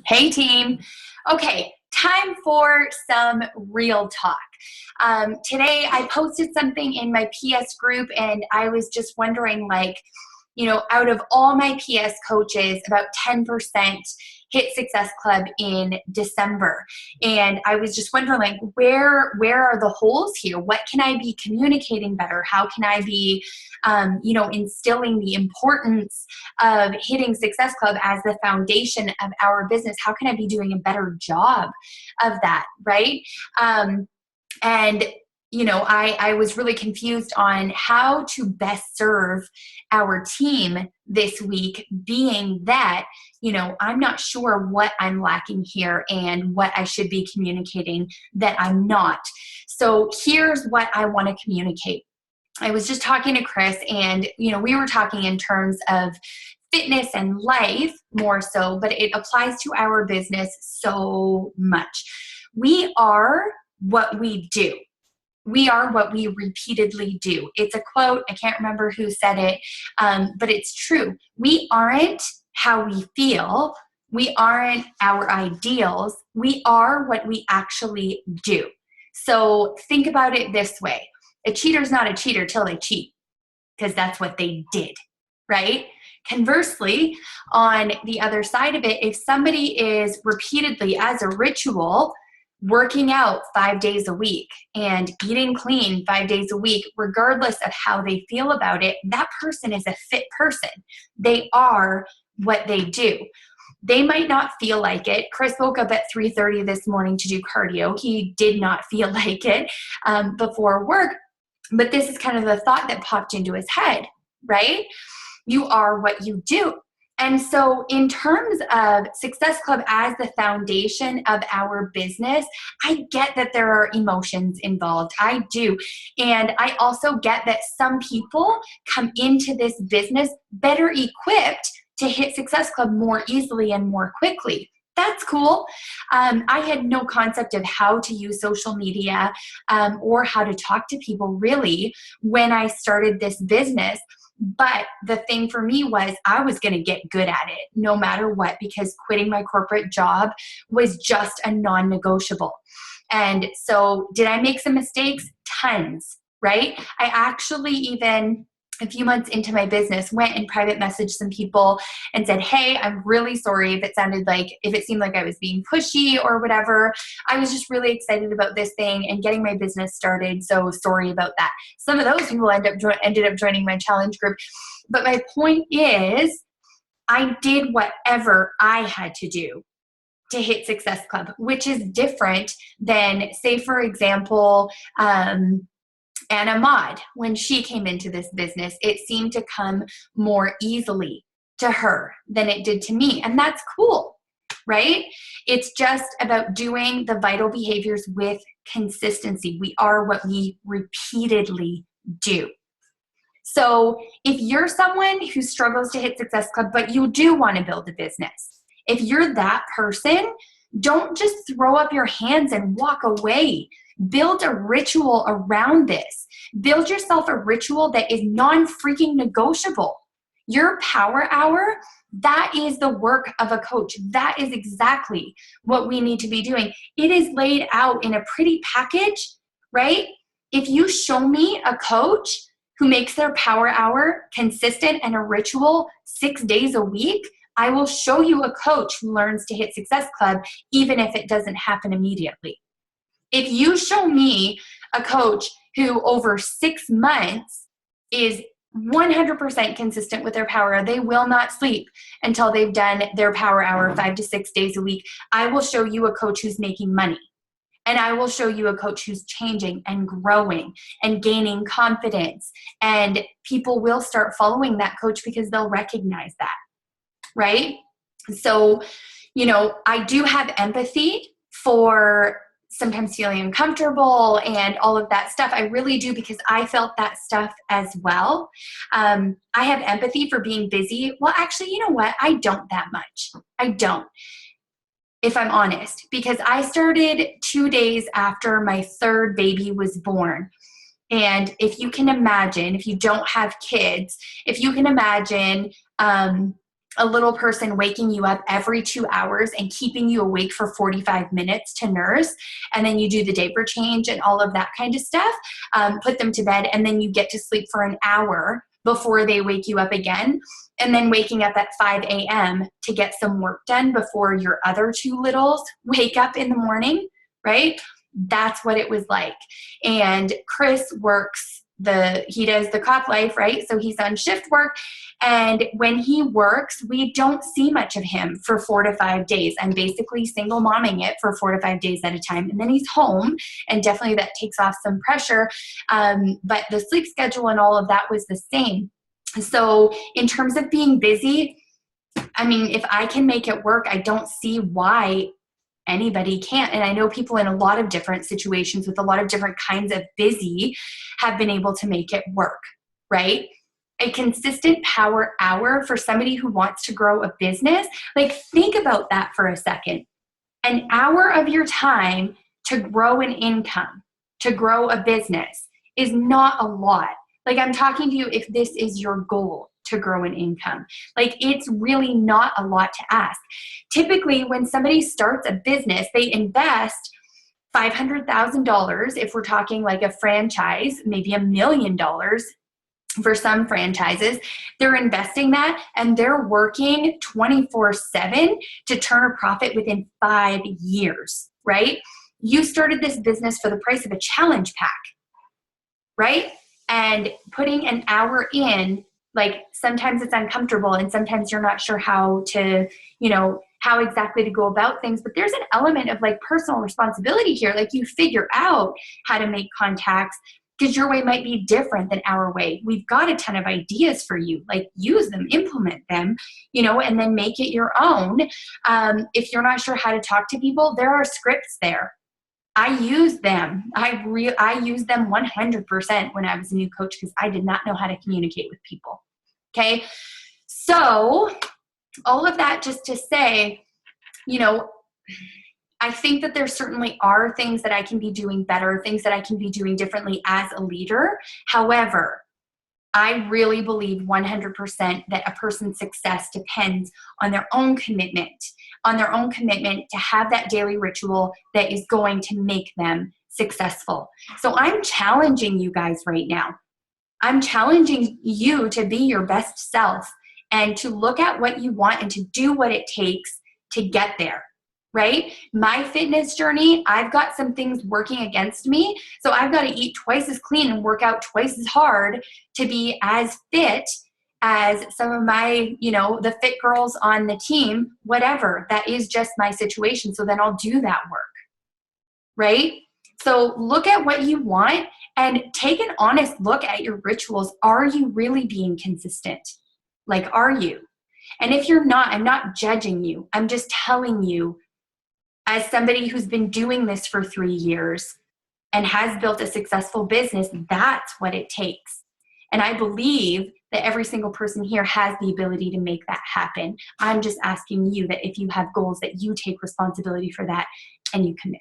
Hey team. Okay, time for some real talk. Today I posted something in my PS group and I was just wondering out of all my PS coaches, about 10% hit Success Club in December. And I was just wondering where are the holes here? What can I be communicating better? How can I be instilling the importance of hitting Success Club as the foundation of our business? How can I be doing a better job of that, right? And I was really confused on how to best serve our team this week, being that, I'm not sure what I'm lacking here and what I should be communicating that I'm not. So here's what I want to communicate. I was just talking to Chris and, we were talking in terms of fitness and life more so, but it applies to our business so much. We are what we do. We are what we repeatedly do. It's a quote. I can't remember who said it, but it's true. We aren't how we feel. We aren't our ideals. We are what we actually do. So think about it this way. A cheater's not a cheater till they cheat, because that's what they did, right? Conversely, on the other side of it, if somebody is repeatedly, as a ritual, working out 5 days a week and eating clean 5 days a week, regardless of how they feel about it, that person is a fit person. They are what they do. They might not feel like it. Chris woke up at 3:30 this morning to do cardio. He did not feel like it before work, but this is kind of the thought that popped into his head, right? You are what you do. And so in terms of Success Club as the foundation of our business, I get that there are emotions involved. I do. And I also get that some people come into this business better equipped to hit Success Club more easily and more quickly. That's cool. I had no concept of how to use social media or how to talk to people really when I started this business. But the thing for me was I was going to get good at it no matter what, because quitting my corporate job was just a non-negotiable. And so did I make some mistakes? Tons, right? I actually even a few months into my business went and private messaged some people and said, hey, I'm really sorry if it seemed like I was being pushy or whatever. I was just really excited about this thing and getting my business started. So sorry about that. Some of those people ended up joining my challenge group. But my point is, I did whatever I had to do to hit Success Club, which is different than, say, for example, Anna Maud, when she came into this business, it seemed to come more easily to her than it did to me. And that's cool, right? It's just about doing the vital behaviors with consistency. We are what we repeatedly do. So if you're someone who struggles to hit Success Club, but you do want to build a business, if you're that person, don't just throw up your hands and walk away. Build a ritual around this. Build yourself a ritual that is non-freaking negotiable. Your power hour, that is the work of a coach. That is exactly what we need to be doing. It is laid out in a pretty package, right? If you show me a coach who makes their power hour consistent and a ritual 6 days a week, I will show you a coach who learns to hit Success Club, even if it doesn't happen immediately. If you show me a coach who over 6 months is 100% consistent with their power hour, they will not sleep until they've done their power hour 5 to 6 days a week, I will show you a coach who's making money. And I will show you a coach who's changing and growing and gaining confidence. And people will start following that coach because they'll recognize that, right? So, I do have empathy for sometimes feeling uncomfortable and all of that stuff. I really do, because I felt that stuff as well. I have empathy for being busy. Well, actually, you know what? I don't that much. I don't, if I'm honest, because I started 2 days after my third baby was born. And if you can imagine, if you don't have kids, if you can imagine a little person waking you up every 2 hours and keeping you awake for 45 minutes to nurse, and then you do the diaper change and all of that kind of stuff, put them to bed, and then you get to sleep for an hour before they wake you up again, and then waking up at 5 a.m. to get some work done before your other two littles wake up in the morning, right? That's what it was like. And Chris he does the cop life, right? So he's on shift work. And when he works, we don't see much of him for 4 to 5 days. I'm basically single momming it for 4 to 5 days at a time. And then he's home, and definitely that takes off some pressure. But the sleep schedule and all of that was the same. So in terms of being busy, I mean, if I can make it work, I don't see why anybody can't. And I know people in a lot of different situations with a lot of different kinds of busy have been able to make it work, right? A consistent power hour for somebody who wants to grow a business, like think about that for a second. An hour of your time to grow an income, to grow a business is not a lot. Like I'm talking to you if this is your goal to grow an income. Like it's really not a lot to ask. Typically, when somebody starts a business, they invest $500,000 if we're talking like a franchise, maybe $1 million for some franchises. They're investing that and they're working 24/7 to turn a profit within 5 years, right? You started this business for the price of a challenge pack, right? And putting an hour in, like sometimes it's uncomfortable and sometimes you're not sure how to, how exactly to go about things, but there's an element of like personal responsibility here. Like you figure out how to make contacts because your way might be different than our way. We've got a ton of ideas for you, like use them, implement them, and then make it your own. If you're not sure how to talk to people, there are scripts there. I use them. I use them 100% when I was a new coach because I did not know how to communicate with people. Okay. So all of that just to say, I think that there certainly are things that I can be doing better, things that I can be doing differently as a leader. However, I really believe 100% that a person's success depends on their own commitment to have that daily ritual that is going to make them successful. So I'm challenging you guys right now. I'm challenging you to be your best self and to look at what you want and to do what it takes to get there. Right? My fitness journey, I've got some things working against me. So I've got to eat twice as clean and work out twice as hard to be as fit as some of my, the fit girls on the team, whatever. That is just my situation. So then I'll do that work. Right? So look at what you want and take an honest look at your rituals. Are you really being consistent? Like, are you? And if you're not, I'm not judging you. I'm just telling you, as somebody who's been doing this for 3 years and has built a successful business, that's what it takes. And I believe that every single person here has the ability to make that happen. I'm just asking you that if you have goals that you take responsibility for that and you commit.